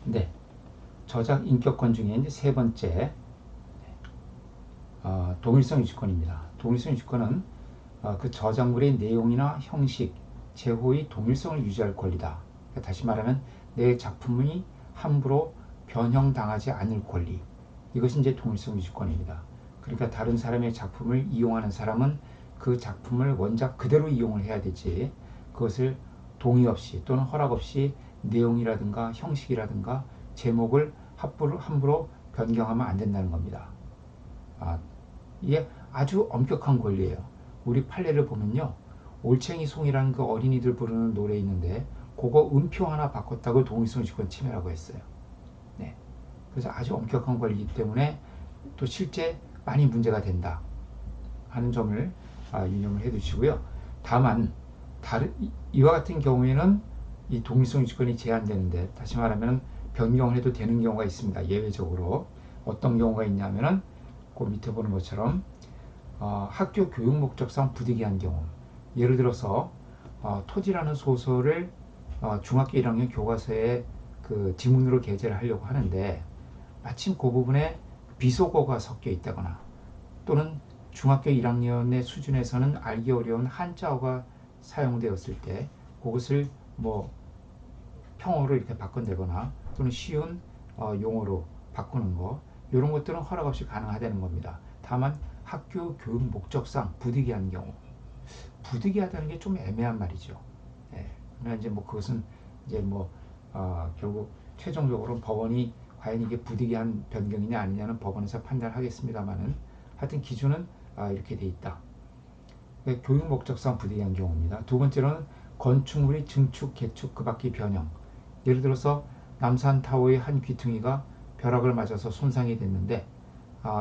네, 저작 인격권 중에 이제 세 번째 동일성 유지권입니다. 동일성 유지권은 그 저작물의 내용이나 형식, 제호의 동일성을 유지할 권리다. 그러니까 다시 말하면 내 작품이 함부로 변형당하지 않을 권리. 이것이 이제 동일성 유지권입니다. 그러니까 다른 사람의 작품을 이용하는 사람은 그 작품을 원작 그대로 이용을 해야 되지, 그것을 동의 없이 또는 허락 없이 내용이라든가 형식이라든가 제목을 함부로 변경하면 안 된다는 겁니다. 이게 아주 엄격한 권리예요. 우리 판례를 보면요, 올챙이 송이라는 그 어린이들 부르는 노래 있는데 그거 음표 하나 바꿨다고 동일성 유지권 침해라고 했어요. 네. 그래서 아주 엄격한 권리이기 때문에 또 실제 많이 문제가 된다 하는 점을 유념을 해두시고요. 다만 이와 같은 경우에는 이 동일성 유지권이 제한되는데, 다시 말하면 변경을 해도 되는 경우가 있습니다. 예외적으로 어떤 경우가 있냐면은 그 밑에 보는 것처럼 학교 교육 목적상 부득이한 경우, 예를 들어서 토지라는 소설을 중학교 1학년 교과서에 그 지문으로 게재를 하려고 하는데 마침 그 부분에 비속어가 섞여 있다거나 또는 중학교 1학년의 수준에서는 알기 어려운 한자어가 사용되었을 때 그것을 뭐 평어로 이렇게 바꾼다거나 또는 쉬운 용어로 바꾸는 거, 이런 것들은 허락 없이 가능하다는 겁니다. 다만 학교 교육 목적상 부득이한 경우, 부득이하다는 게 좀 애매한 말이죠. 예. 그러나 이제 뭐 그것은 이제 뭐 결국 최종적으로 법원이 과연 이게 부득이한 변경이냐 아니냐는 법원에서 판단하겠습니다만은, 하여튼 기준은 이렇게 돼 있다. 교육 목적상 부득이한 경우입니다. 두 번째로는 건축물의 증축, 개축, 그 밖의 변형. 예를 들어서 남산타워의 한 귀퉁이가 벼락을 맞아서 손상이 됐는데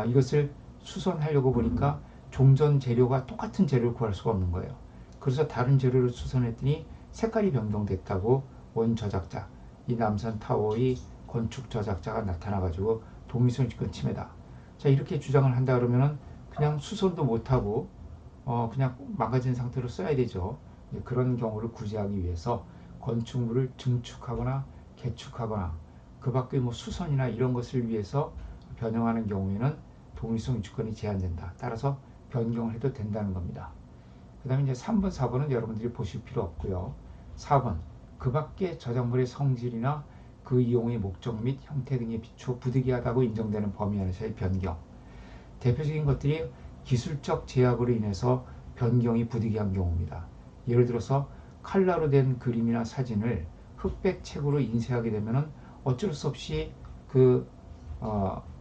이것을 수선하려고 보니까 종전 재료가 똑같은 재료를 구할 수가 없는 거예요. 그래서 다른 재료를 수선했더니 색깔이 변경됐다고 원 저작자, 이 남산타워의 건축 저작자가 나타나가지고 동일성 유지권 침해다. 자, 이렇게 주장을 한다 그러면은 그냥 수선도 못하고 그냥 망가진 상태로 써야 되죠. 그런 경우를 구제하기 위해서 건축물을 증축하거나 개축하거나 그 밖에 뭐 수선이나 이런 것을 위해서 변형하는 경우에는 동일성 유지권이 제한된다. 따라서 변경을 해도 된다는 겁니다. 그 다음에 이제 3번, 4번은 여러분들이 보실 필요 없고요. 4번, 그 밖에 저작물의 성질이나 그 이용의 목적 및 형태 등에 비추어 부득이하다고 인정되는 범위 안에서의 변경. 대표적인 것들이 기술적 제약으로 인해서 변경이 부득이한 경우입니다. 예를 들어서 칼라로 된 그림이나 사진을 흑백 책으로 인쇄하게 되면 어쩔 수 없이 그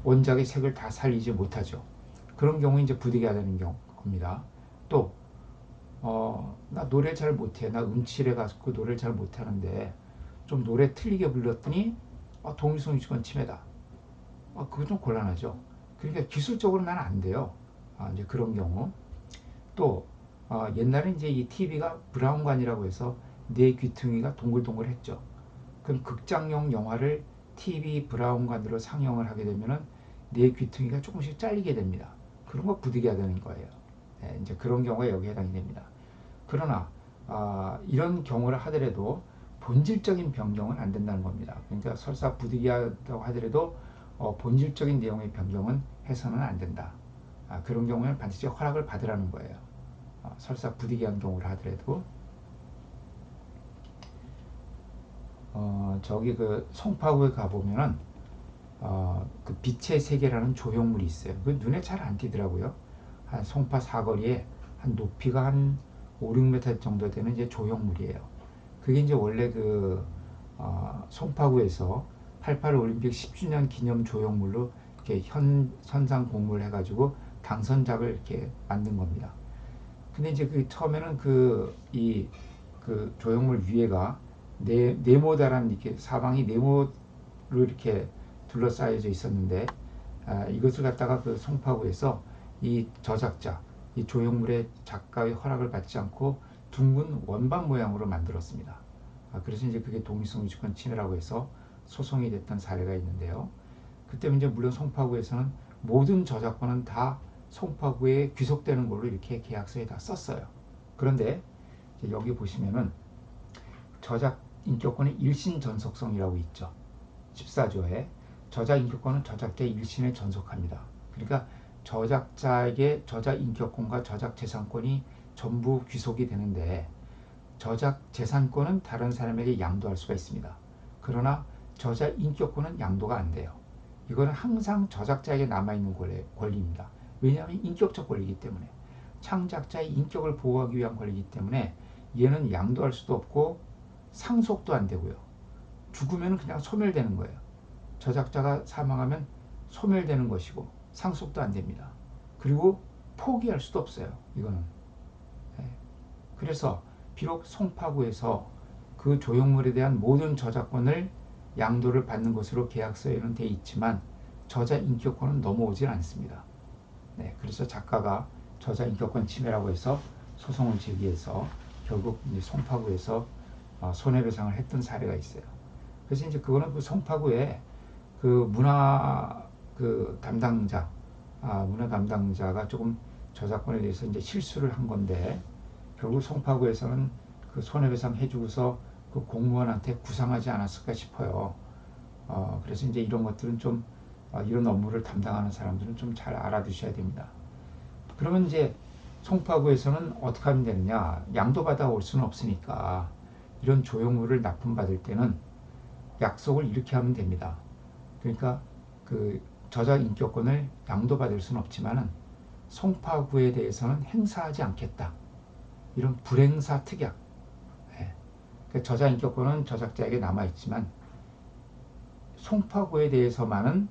원작의 색을 다 살리지 못하죠. 그런 경우에 이제 부득이하다는 경우입니다. 또 나 노래 잘 못해. 나 음치래 가지고 노래를 잘 못하는데 좀 노래 틀리게 불렀더니 동일성 유지권 침해다. 그거 좀 곤란하죠. 그러니까 기술적으로 난 안 돼요. 이제 그런 경우. 또 옛날에 이제 이 TV가 브라운관이라고 해서 내 귀퉁이가 동글동글했죠. 그럼 극장용 영화를 TV 브라운관으로 상영을 하게 되면은 내 귀퉁이가 조금씩 잘리게 됩니다. 그런 거 부득이하다는 거예요. 네, 이제 그런 경우에 여기 해당이 됩니다. 그러나 이런 경우를 하더라도 본질적인 변경은 안 된다는 겁니다. 그러니까 설사 부득이하다고 하더라도 본질적인 내용의 변경은 해서는 안 된다. 그런 경우에는 반드시 허락을 받으라는 거예요. 설사 부득이한 경우를 하더라도. 저기 그 송파구에 가보면은 그 빛의 세계라는 조형물이 있어요. 그 눈에 잘 안 띄더라고요. 한 송파 사거리에 한 높이가 한 5, 6m 정도 되는 이제 조형물이에요. 그게 이제 원래 그 송파구에서 88 올림픽 10주년 기념 조형물로 이렇게 현상 공모를 해가지고 당선작을 이렇게 만든 겁니다. 근데 이제 그 처음에는 그 조형물 위에가 네모다란 이렇게 사방이 네모로 이렇게 둘러싸여져 있었는데 이것을 갖다가 그 송파구에서 이 저작자, 이 조형물의 작가의 허락을 받지 않고 둥근 원반 모양으로 만들었습니다. 그래서 이제 그게 동일성 유지권 침해라고 해서 소송이 됐던 사례가 있는데요. 그때 이제 물론 송파구에서는 모든 저작권은 다 송파구에 귀속되는 걸로 이렇게 계약서에 다 썼어요. 그런데 여기 보시면은 저작 인격권의 일신 전속성이라고 있죠. 14조에 저작인격권은 저작자의 일신에 전속합니다. 그러니까 저작자에게 저작인격권과 저작재산권이 전부 귀속이 되는데 저작재산권은 다른 사람에게 양도할 수가 있습니다. 그러나 저작인격권은 양도가 안 돼요. 이거는 항상 저작자에게 남아있는 권리입니다. 왜냐하면 인격적 권리이기 때문에 창작자의 인격을 보호하기 위한 권리이기 때문에 얘는 양도할 수도 없고 상속도 안 되고요. 죽으면 그냥 소멸되는 거예요. 저작자가 사망하면 소멸되는 것이고 상속도 안 됩니다. 그리고 포기할 수도 없어요. 이거는. 그래서 비록 송파구에서 그 조형물에 대한 모든 저작권을 양도를 받는 것으로 계약서에는 돼 있지만 저자인격권은 넘어오질 않습니다. 그래서 작가가 저자인격권 침해라고 해서 소송을 제기해서 결국 이제 송파구에서 손해배상을 했던 사례가 있어요. 그래서 이제 그거는 그 송파구에 그 문화 문화 담당자가 조금 저작권에 대해서 이제 실수를 한 건데 결국 송파구에서는 그 손해배상 해주고서 그 공무원한테 구상하지 않았을까 싶어요. 그래서 이제 이런 것들은 좀 이런 업무를 담당하는 사람들은 좀 잘 알아두셔야 됩니다. 그러면 이제 송파구에서는 어떻게 하면 되느냐? 양도받아 올 수는 없으니까 이런 조형물을 납품받을 때는 약속을 이렇게 하면 됩니다. 그러니까 그 저작인격권을 양도받을 수는 없지만은 송파구에 대해서는 행사하지 않겠다. 이런 불행사 특약. 그러니까 저작인격권은 저작자에게 남아있지만 송파구에 대해서만은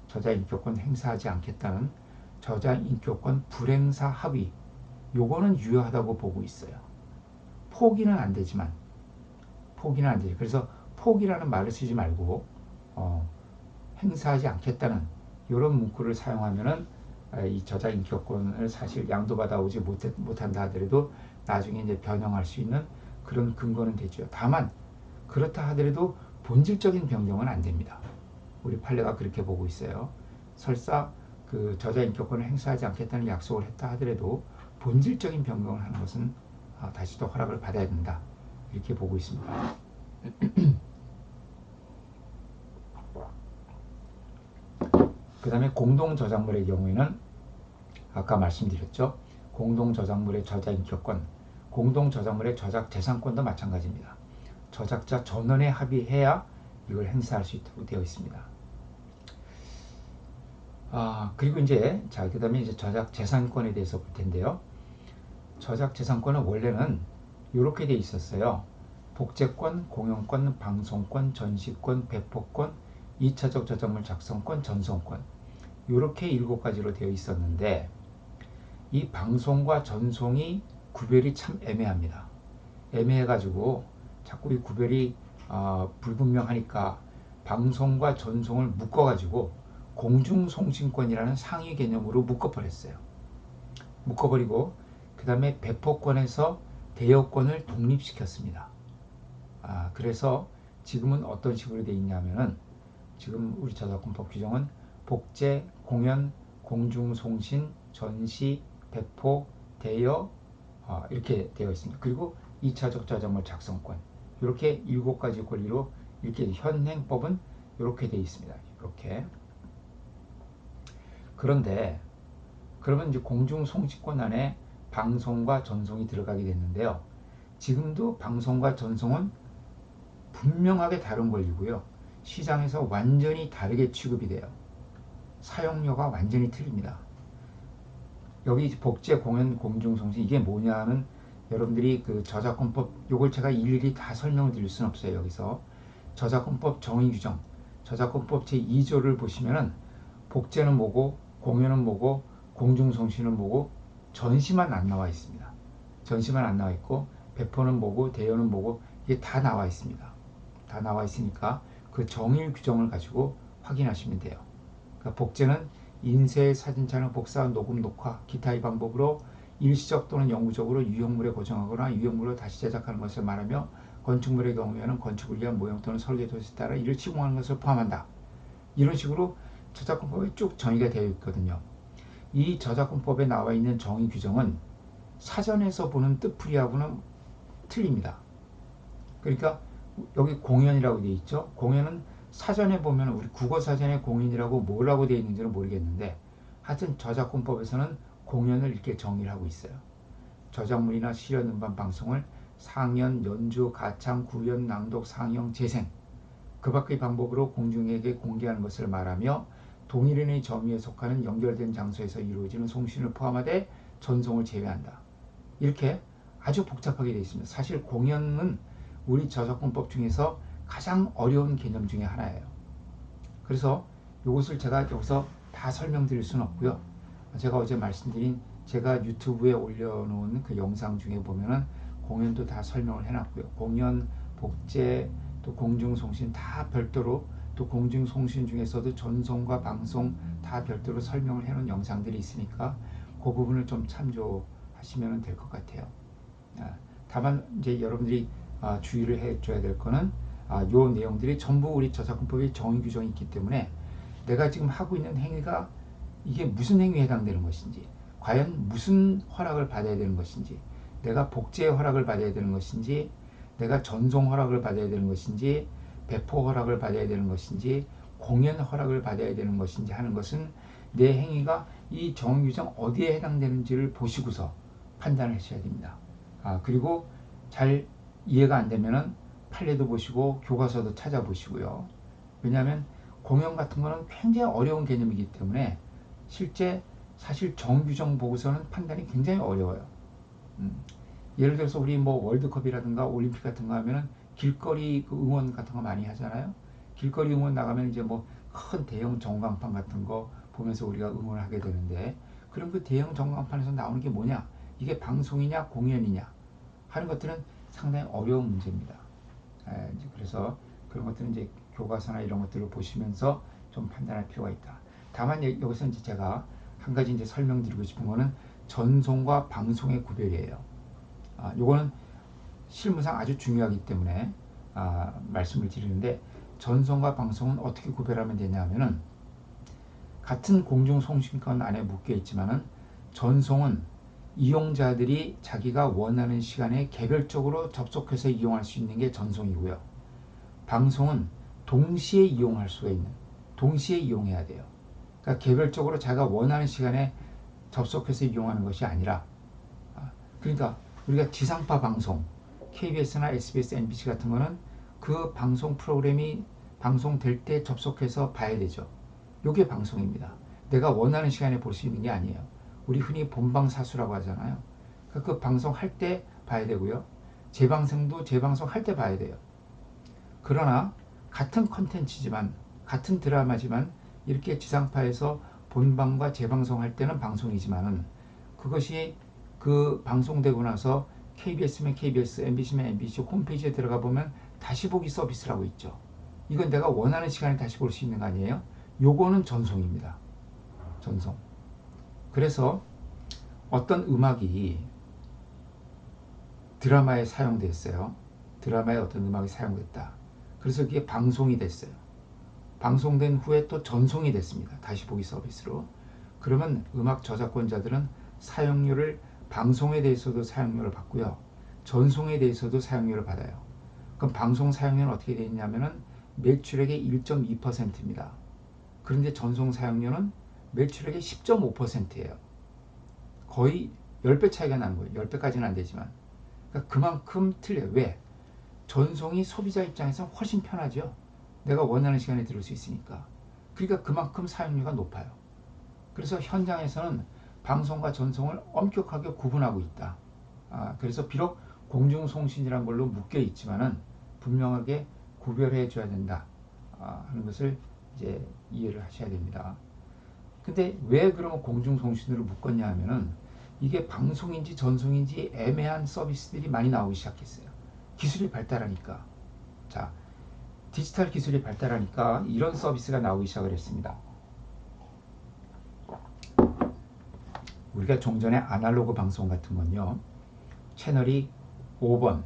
저작인격권 행사하지 않겠다는 저작인격권 불행사 합의. 요거는 유효하다고 보고 있어요. 포기는 안 되지만 포기는 안 되죠. 그래서 포기라는 말을 쓰지 말고 행사하지 않겠다는 이런 문구를 사용하면은 이 저작인격권을 사실 양도받아 오지 못한다 하더라도 나중에 이제 변형할 수 있는 그런 근거는 되죠. 다만 그렇다 하더라도 본질적인 변경은 안 됩니다. 우리 판례가 그렇게 보고 있어요. 설사 그 저작인격권을 행사하지 않겠다는 약속을 했다 하더라도 본질적인 변경을 하는 것은 다시 또 허락을 받아야 된다. 이렇게 보고 있습니다. 그 다음에 공동저작물의 경우에는 아까 말씀드렸죠. 공동저작물의 저작인격권, 공동저작물의 저작재산권도 마찬가지입니다. 저작자 전원에 합의해야 이걸 행사할 수 있도록 되어 있습니다. 그리고 이제 그 다음에 이제 저작재산권에 대해서 볼 텐데요. 저작재산권은 원래는 이렇게 되어 있었어요. 복제권, 공연권, 방송권, 전시권, 배포권, 2차적 저작물 작성권, 전송권 이렇게 7가지로 되어 있었는데 이 방송과 전송이 구별이 참 애매합니다. 애매해가지고 자꾸 이 구별이 불분명하니까 방송과 전송을 묶어가지고 공중송신권이라는 상위 개념으로 묶어버렸어요. 묶어버리고 그 다음에 배포권에서 대여권을 독립시켰습니다. 그래서 지금은 어떤 식으로 되어 있냐면은 지금 우리 저작권법 규정은 복제, 공연, 공중송신, 전시, 배포, 대여 이렇게 되어 있습니다. 그리고 2차적 저작물 작성권 이렇게 7가지 권리로 이렇게 현행법은 이렇게 되어 있습니다. 이렇게. 그런데 그러면 이제 공중송신권 안에 방송과 전송이 들어가게 됐는데요. 지금도 방송과 전송은 분명하게 다른 권리고요. 시장에서 완전히 다르게 취급이 돼요. 사용료가 완전히 틀립니다. 여기 복제, 공연, 공중송신 이게 뭐냐는 여러분들이 그 저작권법 요걸 제가 일일이 다 설명을 드릴 수는 없어요. 여기서 저작권법 정의규정 저작권법 제2조를 보시면은 복제는 뭐고 공연은 뭐고 공중송신은 뭐고 전시만 안 나와 있습니다. 전시만 안 나와 있고 배포는 뭐고 대여는 뭐고 이게 다 나와 있습니다. 다 나와 있으니까 그 정의 규정을 가지고 확인하시면 돼요. 그러니까 복제는 인쇄, 사진 촬영, 복사, 녹음, 녹화, 기타의 방법으로 일시적 또는 영구적으로 유형물에 고정하거나 유형물로 다시 제작하는 것을 말하며 건축물의 경우에는 건축을 위한 모형 또는 설계 도시에 따라 이를 시공하는 것을 포함한다. 이런 식으로 저작권법에 쭉 정의가 되어 있거든요. 이 저작권법에 나와 있는 정의 규정은 사전에서 보는 뜻풀이하고는 틀립니다. 그러니까 여기 공연이라고 되어 있죠. 공연은 사전에 보면 우리 국어 사전에 공연이라고 뭐라고 되어 있는지는 모르겠는데 하여튼 저작권법에서는 공연을 이렇게 정의를 하고 있어요. 저작물이나 실연 음반 방송을 상연, 연주, 가창, 구연, 낭독, 상영, 재생 그 밖의 방법으로 공중에게 공개하는 것을 말하며 동일인의 점유에 속하는 연결된 장소에서 이루어지는 송신을 포함하되 전송을 제외한다. 이렇게 아주 복잡하게 되어 있습니다. 사실 공연은 우리 저작권법 중에서 가장 어려운 개념 중에 하나예요. 그래서 이것을 제가 여기서 다 설명드릴 수는 없고요. 제가 어제 말씀드린 제가 유튜브에 올려놓은 그 영상 중에 보면은 공연도 다 설명을 해놨고요. 공연, 복제, 또 공중송신 다 별도로 또 공중송신 중에서도 전송과 방송 다 별도로 설명을 해놓은 영상들이 있으니까 그 부분을 좀 참조하시면 될 것 같아요. 다만 이제 여러분들이 주의를 해줘야 될 거는 요 내용들이 전부 우리 저작권법의 정의 규정이 있기 때문에 내가 지금 하고 있는 행위가 이게 무슨 행위에 해당되는 것인지, 과연 무슨 허락을 받아야 되는 것인지, 내가 복제의 허락을 받아야 되는 것인지, 내가 전송 허락을 받아야 되는 것인지, 배포 허락을 받아야 되는 것인지, 공연 허락을 받아야 되는 것인지 하는 것은 내 행위가 이 정의 규정 어디에 해당되는지를 보시고서 판단을 하셔야 됩니다. 그리고 잘 이해가 안 되면은 판례도 보시고 교과서도 찾아보시고요. 왜냐하면 공연 같은 거는 굉장히 어려운 개념이기 때문에 실제 사실 정규정 보고서는 판단이 굉장히 어려워요. 예를 들어서 우리 뭐 월드컵이라든가 올림픽 같은 거 하면은 길거리 그 응원 같은 거 많이 하잖아요. 길거리 응원 나가면 이제 뭐 큰 대형 전광판 같은 거 보면서 우리가 응원을 하게 되는데, 그럼 그 대형 전광판에서 나오는 게 뭐냐? 이게 방송이냐 공연이냐 하는 것들은 상당히 어려운 문제입니다. 그래서 그런 것들은 이제 교과서나 이런 것들을 보시면서 좀 판단할 필요가 있다. 다만 여기서 이제 제가 한 가지 이제 설명드리고 싶은 거는 전송과 방송의 구별이에요. 요거는 실무상 아주 중요하기 때문에 말씀을 드리는데, 전송과 방송은 어떻게 구별하면 되냐 하면은 같은 공중송신권 안에 묶여 있지만은 전송은 이용자들이 자기가 원하는 시간에 개별적으로 접속해서 이용할 수 있는 게 전송이고요. 방송은 동시에 이용할 수가 있는, 동시에 이용해야 돼요. 그러니까 개별적으로 자기가 원하는 시간에 접속해서 이용하는 것이 아니라, 그러니까 우리가 지상파 방송, KBS나 SBS, MBC 같은 거는 그 방송 프로그램이 방송될 때 접속해서 봐야 되죠. 이게 방송입니다. 내가 원하는 시간에 볼 수 있는 게 아니에요. 우리 흔히 본방사수라고 하잖아요. 그러니까 그 방송할 때 봐야 되고요. 재방송도 재방송할 때 봐야 돼요. 그러나 같은 컨텐츠지만, 같은 드라마지만 이렇게 지상파에서 본방과 재방송할 때는 방송이지만은 그것이 그 방송되고 나서 KBS면 KBS, MBC면 MBC 홈페이지에 들어가 보면 다시 보기 서비스라고 있죠. 이건 내가 원하는 시간에 다시 볼 수 있는 거 아니에요? 요거는 전송입니다. 전송. 그래서 어떤 음악이 드라마에 사용됐어요. 드라마에 어떤 음악이 사용됐다. 그래서 그게 방송이 됐어요. 방송된 후에 또 전송이 됐습니다. 다시 보기 서비스로. 그러면 음악 저작권자들은 사용료를, 방송에 대해서도 사용료를 받고요. 전송에 대해서도 사용료를 받아요. 그럼 방송 사용료는 어떻게 되어 있냐면은 매출액의 1.2%입니다. 그런데 전송 사용료는 매출액의 10.5%예요. 거의 10배 차이가 나는 거예요. 10배까지는 안 되지만. 그러니까 그만큼 틀려요. 왜? 전송이 소비자 입장에서 훨씬 편하죠. 내가 원하는 시간에 들을 수 있으니까. 그러니까 그만큼 사용료가 높아요. 그래서 현장에서는 방송과 전송을 엄격하게 구분하고 있다. 그래서 비록 공중송신이라는 걸로 묶여 있지만은 분명하게 구별해 줘야 된다 하는 것을 이제 이해를 하셔야 됩니다. 근데 왜 그러면 공중송신으로 묶었냐 하면은 이게 방송인지 전송인지 애매한 서비스들이 많이 나오기 시작했어요. 기술이 발달하니까. 자, 디지털 기술이 발달하니까 이런 서비스가 나오기 시작을 했습니다. 우리가 종전에 아날로그 방송 같은 건요, 채널이 5번,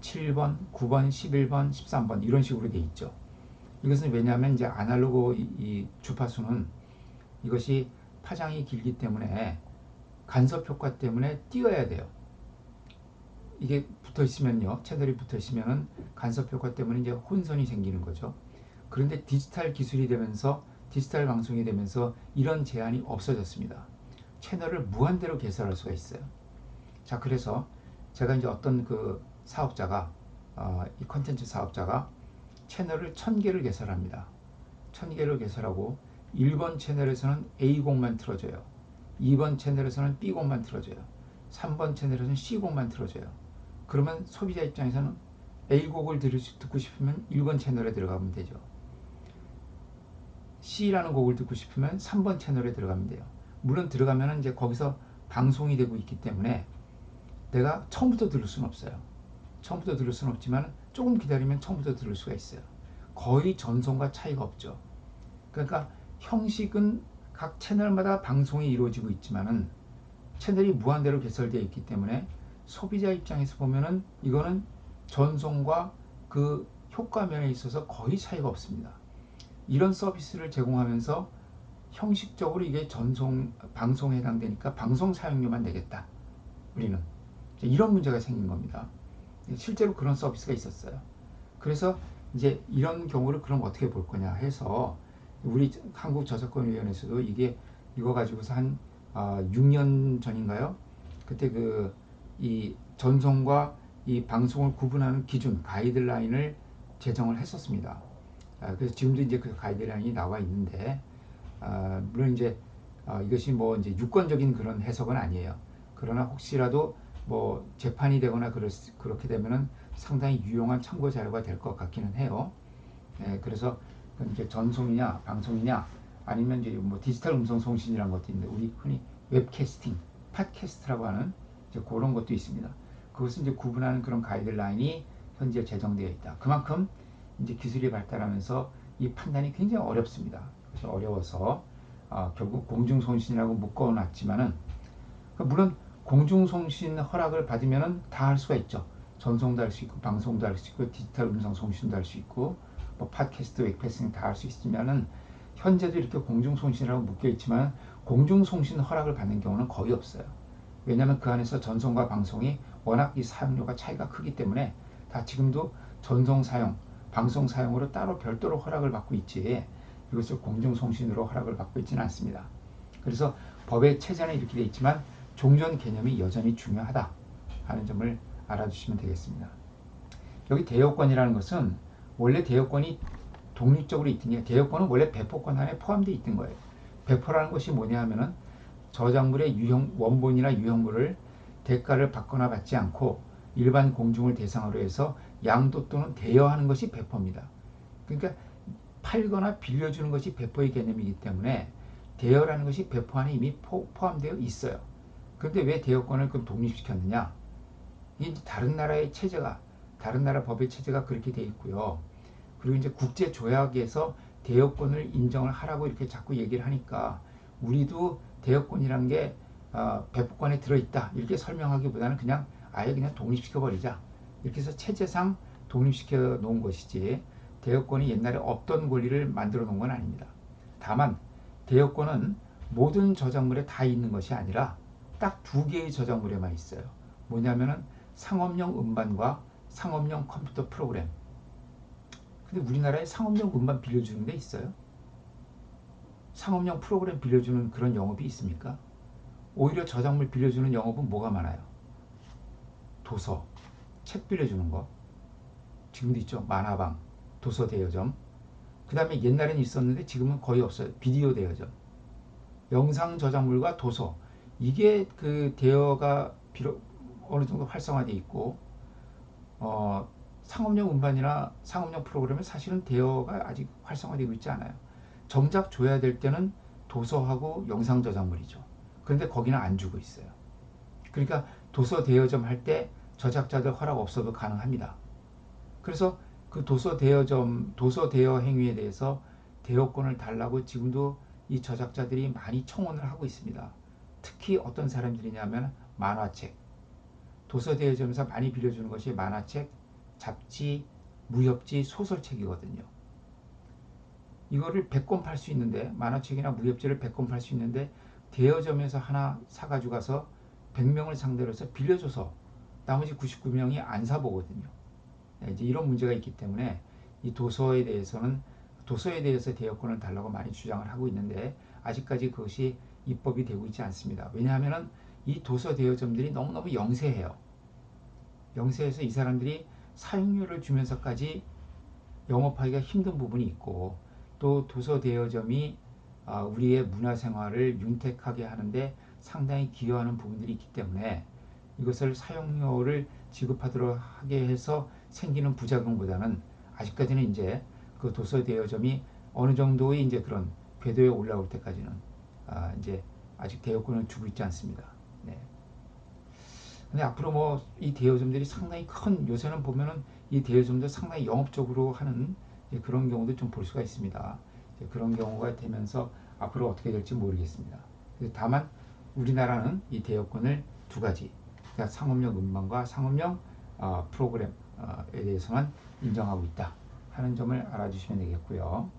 7번, 9번, 11번, 13번 이런 식으로 돼 있죠. 이것은 왜냐하면 이제 아날로그 이 주파수는 이것이 파장이 길기 때문에 간섭 효과 때문에 띄어야 돼요. 이게 붙어 있으면요, 채널이 붙어 있으면은 간섭 효과 때문에 이제 혼선이 생기는 거죠. 그런데 디지털 기술이 되면서 디지털 방송이 되면서 이런 제한이 없어졌습니다. 채널을 무한대로 개설할 수가 있어요. 자, 그래서 제가 이제 어떤 그 사업자가 이 컨텐츠 사업자가 채널을 1000개를 개설합니다. 1000개를 개설하고 1번 채널에서는 A곡만 틀어줘요. 2번 채널에서는 B곡만 틀어줘요. 3번 채널에서는 C곡만 틀어줘요. 그러면 소비자 입장에서는 A곡을 듣고 싶으면 1번 채널에 들어가면 되죠. C라는 곡을 듣고 싶으면 3번 채널에 들어가면 돼요. 물론 들어가면 이제 거기서 방송이 되고 있기 때문에 내가 처음부터 들을 수는 없어요. 처음부터 들을 수는 없지만 조금 기다리면 처음부터 들을 수가 있어요. 거의 전송과 차이가 없죠. 그러니까 형식은 각 채널마다 방송이 이루어지고 있지만은 채널이 무한대로 개설되어 있기 때문에 소비자 입장에서 보면은 이거는 전송과 그 효과면에 있어서 거의 차이가 없습니다. 이런 서비스를 제공하면서 형식적으로 이게 전송 방송에 해당되니까 방송 사용료만 내겠다. 우리는 이런 문제가 생긴 겁니다. 실제로 그런 서비스가 있었어요. 그래서 이제 이런 경우를 그럼 어떻게 볼 거냐 해서 우리 한국저작권위원회에서도 이거 가지고서 한 6년 전인가요? 그때 이 전송과 이 방송을 구분하는 기준 가이드라인을 제정을 했었습니다. 그래서 지금도 이제 그 가이드라인이 나와 있는데 물론 이제 이것이 뭐 이제 유권적인 그런 해석은 아니에요. 그러나 혹시라도 뭐 재판이 되거나 그렇게 되면은 상당히 유용한 참고 자료가 될 것 같기는 해요. 그래서 이제 전송이냐 방송이냐 아니면 이제 뭐 디지털 음성 송신이라는 것도 있는데 우리 흔히 웹캐스팅, 팟캐스트라고 하는 이제 그런 것도 있습니다. 그것을 이제 구분하는 그런 가이드라인이 현재 제정되어 있다. 그만큼 이제 기술이 발달하면서 이 판단이 굉장히 어렵습니다. 그래서 어려워서 결국 공중송신이라고 묶어놨지만은 물론 공중송신 허락을 받으면은 다 할 수가 있죠. 전송도 할 수 있고 방송도 할 수 있고 디지털 음성 송신도 할 수 있고 뭐 팟캐스트, 웹캐스팅 다 할 수 있으면은 현재도 이렇게 공중송신이라고 묶여 있지만 공중송신 허락을 받는 경우는 거의 없어요. 왜냐하면 그 안에서 전송과 방송이 워낙 이 사용료가 차이가 크기 때문에 다 지금도 전송 사용, 방송 사용으로 따로 별도로 허락을 받고 있지 이것을 공중송신으로 허락을 받고 있지는 않습니다. 그래서 법의 체제는 이렇게 되어 있지만 종전 개념이 여전히 중요하다 하는 점을 알아주시면 되겠습니다. 여기 대여권이라는 것은 원래 대여권이 독립적으로 있던 게 대여권은 원래 배포권 안에 포함되어 있던 거예요. 배포라는 것이 뭐냐 하면은 저작물의 원본이나 유형물을 대가를 받거나 받지 않고 일반 공중을 대상으로 해서 양도 또는 대여하는 것이 배포입니다. 그러니까 팔거나 빌려주는 것이 배포의 개념이기 때문에 대여라는 것이 배포 안에 이미 포함되어 있어요. 그런데 왜 대여권을 그럼 독립시켰느냐? 이게 다른 나라의 체제가 다른 나라 법의 체제가 그렇게 돼 있고요. 그리고 이제 국제 조약에서 대여권을 인정을 하라고 이렇게 자꾸 얘기를 하니까 우리도 대여권이란 게 배포권에 들어있다 이렇게 설명하기보다는 그냥 아예 그냥 독립시켜 버리자 이렇게 해서 체제상 독립시켜 놓은 것이지 대여권이 옛날에 없던 권리를 만들어 놓은 건 아닙니다. 다만 대여권은 모든 저작물에 다 있는 것이 아니라 딱 두 개의 저작물에만 있어요. 뭐냐면은 상업용 음반과 상업용 컴퓨터 프로그램. 근데 우리나라에 상업용 음반 빌려주는 데 있어요? 상업용 프로그램 빌려주는 그런 영업이 있습니까? 오히려 저작물 빌려주는 영업은 뭐가 많아요? 도서, 책 빌려주는 거. 지금도 있죠. 만화방, 도서 대여점. 그 다음에 옛날에는 있었는데 지금은 거의 없어요. 비디오 대여점. 영상 저작물과 도서. 이게 그 대여가 어느 정도 활성화되어 있고 상업용 음반이나 상업용 프로그램은 사실은 대여가 아직 활성화되고 있지 않아요. 정작 줘야 될 때는 도서하고 영상 저작물이죠. 그런데 거기는 안 주고 있어요. 그러니까 도서 대여점 할 때 저작자들 허락 없어도 가능합니다. 그래서 그 도서 대여점, 도서 대여 행위에 대해서 대여권을 달라고 지금도 이 저작자들이 많이 청원을 하고 있습니다. 특히 어떤 사람들이냐면 만화책, 도서 대여점에서 많이 빌려주는 것이 만화책, 잡지, 무협지, 소설책이거든요. 이거를 100권 팔 수 있는데 만화책이나 무협지를 100권 팔 수 있는데 대여점에서 하나 사가지고 가서 100명을 상대로 해서 빌려줘서 나머지 99명이 안 사보거든요. 이제 이런 문제가 있기 때문에 이 도서에 대해서는 도서에 대해서 대여권을 달라고 많이 주장을 하고 있는데 아직까지 그것이 입법이 되고 있지 않습니다. 왜냐하면 이 도서 대여점들이 너무너무 영세해요. 영세해서 이 사람들이 사용료를 주면서까지 영업하기가 힘든 부분이 있고, 또 도서 대여점이 우리의 문화생활을 윤택하게 하는데 상당히 기여하는 부분들이 있기 때문에 이것을 사용료를 지급하도록 하게 해서 생기는 부작용보다는 아직까지는 이제 그 도서 대여점이 어느 정도의 이제 그런 궤도에 올라올 때까지는 이제 아직 대여권을 주고 있지 않습니다. 네. 근데 앞으로 뭐 이 대여점들이 상당히 큰, 요새는 보면은 이 대여점도 상당히 영업적으로 하는 그런 경우도 좀 볼 수가 있습니다. 그런 경우가 되면서 앞으로 어떻게 될지 모르겠습니다. 다만 우리나라는 이 대여권을 두 가지, 그러니까 상업용 음반과 상업용 프로그램에 대해서만 인정하고 있다 하는 점을 알아주시면 되겠고요.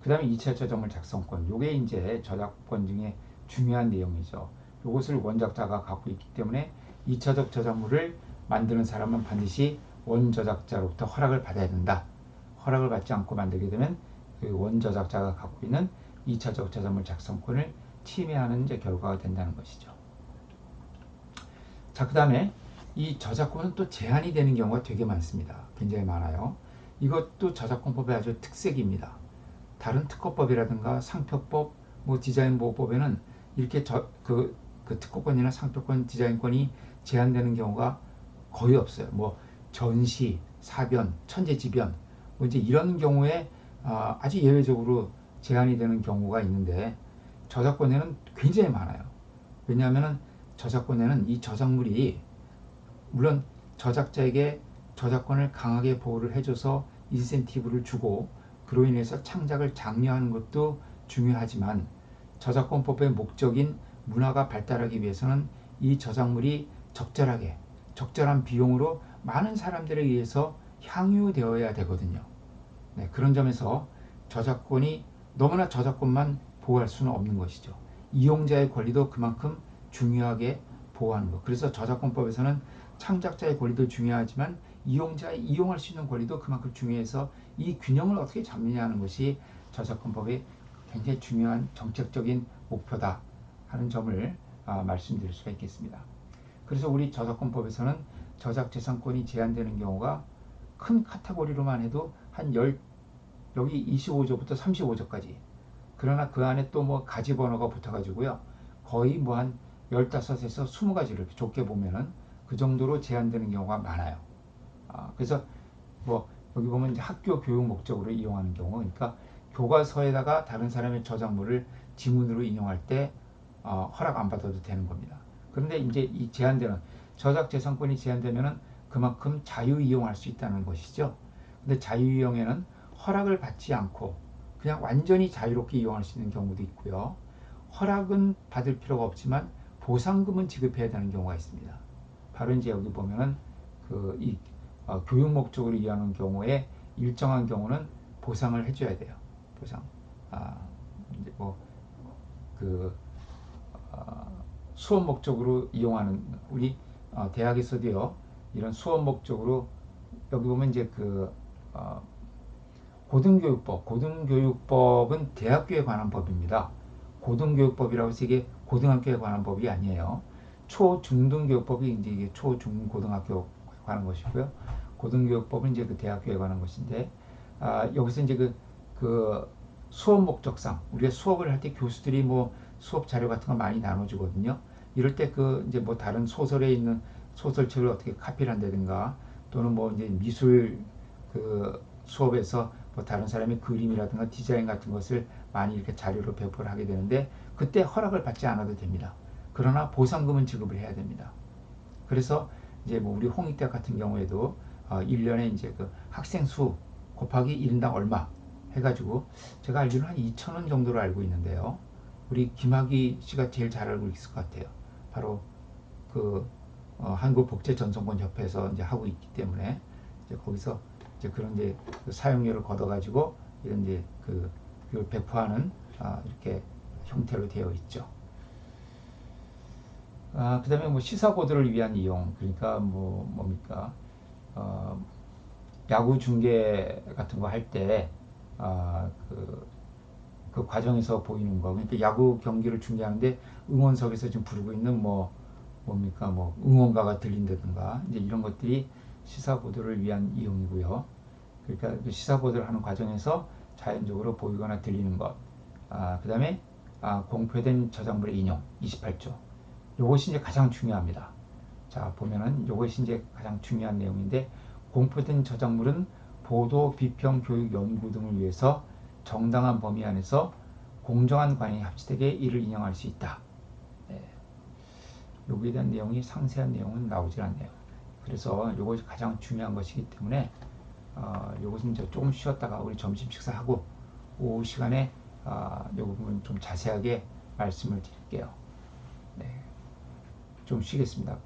그 다음에 2차 저작물 작성권, 요게 이제 저작권 중에 중요한 내용이죠. 요것을 원작자가 갖고 있기 때문에 2차적 저작물을 만드는 사람은 반드시 원저작자로부터 허락을 받아야 된다. 허락을 받지 않고 만들게 되면 그 원저작자가 갖고 있는 2차적 저작물 작성권을 침해하는 이제 결과가 된다는 것이죠. 자, 그 다음에 이 저작권은 또 제한이 되는 경우가 되게 많습니다. 굉장히 많아요. 이것도 저작권법의 아주 특색입니다. 다른 특허법이라든가 상표법, 뭐 디자인보호법에는 이렇게 그 특허권이나 상표권, 디자인권이 제한되는 경우가 거의 없어요. 뭐 전시, 사변, 천재지변, 뭐 이제 이런 경우에 아주 예외적으로 제한이 되는 경우가 있는데 저작권에는 굉장히 많아요. 왜냐하면 저작권에는 이 저작물이 물론 저작자에게 저작권을 강하게 보호를 해줘서 인센티브를 주고 그로 인해서 창작을 장려하는 것도 중요하지만 저작권법의 목적인 문화가 발달하기 위해서는 이 저작물이 적절하게 적절한 비용으로 많은 사람들에 의해서 향유되어야 되거든요. 네, 그런 점에서 저작권이 너무나 저작권만 보호할 수는 없는 것이죠. 이용자의 권리도 그만큼 중요하게 보호하는 것. 그래서 저작권법에서는 창작자의 권리도 중요하지만 이용자의 이용할 수 있는 권리도 그만큼 중요해서 이 균형을 어떻게 잡느냐 하는 것이 저작권법의 굉장히 중요한 정책적인 목표다 하는 점을 말씀드릴 수가 있겠습니다. 그래서 우리 저작권법에서는 저작재산권이 제한되는 경우가 큰 카테고리로만 해도 한 여기 25조부터 35조까지, 그러나 그 안에 또 뭐 가지 번호가 붙어가지고요 거의 뭐 한 15에서 20가지를 좁게 보면은 그 정도로 제한되는 경우가 많아요. 그래서 뭐 여기 보면 이제 학교 교육 목적으로 이용하는 경우, 그러니까 교과서에다가 다른 사람의 저작물을 지문으로 인용할 때 허락 안 받아도 되는 겁니다. 그런데 이제 이 제한되는 저작재산권이 제한되면은 그만큼 자유 이용할 수 있다는 것이죠. 근데 자유 이용에는 허락을 받지 않고 그냥 완전히 자유롭게 이용할 수 있는 경우도 있고요. 허락은 받을 필요가 없지만 보상금은 지급해야 되는 경우가 있습니다. 바로 이제 여기 보면은 이 교육 목적으로 이용하는 경우에 일정한 경우는 보상을 해줘야 돼요. 보상. 이제 뭐그 수업 목적으로 이용하는 우리 대학에서도요 이런 수업 목적으로 여기 보면 이제 고등교육법은 대학교에 관한 법입니다. 고등교육법이라고 해서 이게 고등학교에 관한 법이 아니에요. 초중등교육법이 이제 이게 초중고등학교에 관한 것이고요. 고등교육법은 이제 그 대학교에 관한 것인데 여기서 이제 그 수업 목적상 우리가 수업을 할 때 교수들이 뭐 수업 자료 같은 거 많이 나눠주거든요. 이럴 때 이제 뭐 다른 소설에 있는 소설책을 어떻게 카피를 한다든가 또는 뭐 이제 미술 수업에서 뭐 다른 사람의 그림이라든가 디자인 같은 것을 많이 이렇게 자료로 배포를 하게 되는데 그때 허락을 받지 않아도 됩니다. 그러나 보상금은 지급을 해야 됩니다. 그래서 이제 뭐 우리 홍익대학 같은 경우에도 1년에 이제 그 학생 수 곱하기 1인당 얼마 해가지고 제가 알기로는 한 2,000원 정도로 알고 있는데요. 우리 김학의 씨가 제일 잘 알고 있을 것 같아요. 바로 한국복제전송권협회에서 이제 하고 있기 때문에 이제 거기서 이제 그런 이제 사용료를 걷어가지고 이런 이제 그걸 배포하는 이렇게 형태로 되어 있죠. 그다음에 뭐 시사 보도를 위한 이용, 그러니까 뭡니까? 야구 중계 같은 거 할 때, 아, 그 과정에서 보이는 거. 그러니까 야구 경기를 중계하는데 응원석에서 지금 부르고 있는 뭡니까, 응원가가 들린다든가, 이제 이런 것들이 시사 보도를 위한 이용이고요. 그러니까 그 시사 보도를 하는 과정에서 자연적으로 보이거나 들리는 것. 그 다음에 공표된 저작물의 인용, 28조. 요것이 이제 가장 중요합니다. 자, 보면은 요것이 이제 가장 중요한 내용인데, 공표된 저작물은 보도, 비평, 교육, 연구 등을 위해서 정당한 범위 안에서 공정한 관행이 합치되게 이를 인용할 수 있다. 네. 여기에 대한 내용이 상세한 내용은 나오질 않네요. 그래서 요것이 가장 중요한 것이기 때문에 요것은 이제 조금 쉬었다가 우리 점심 식사하고 오후 시간에 요 부분 좀 자세하게 말씀을 드릴게요. 네. 좀 쉬겠습니다.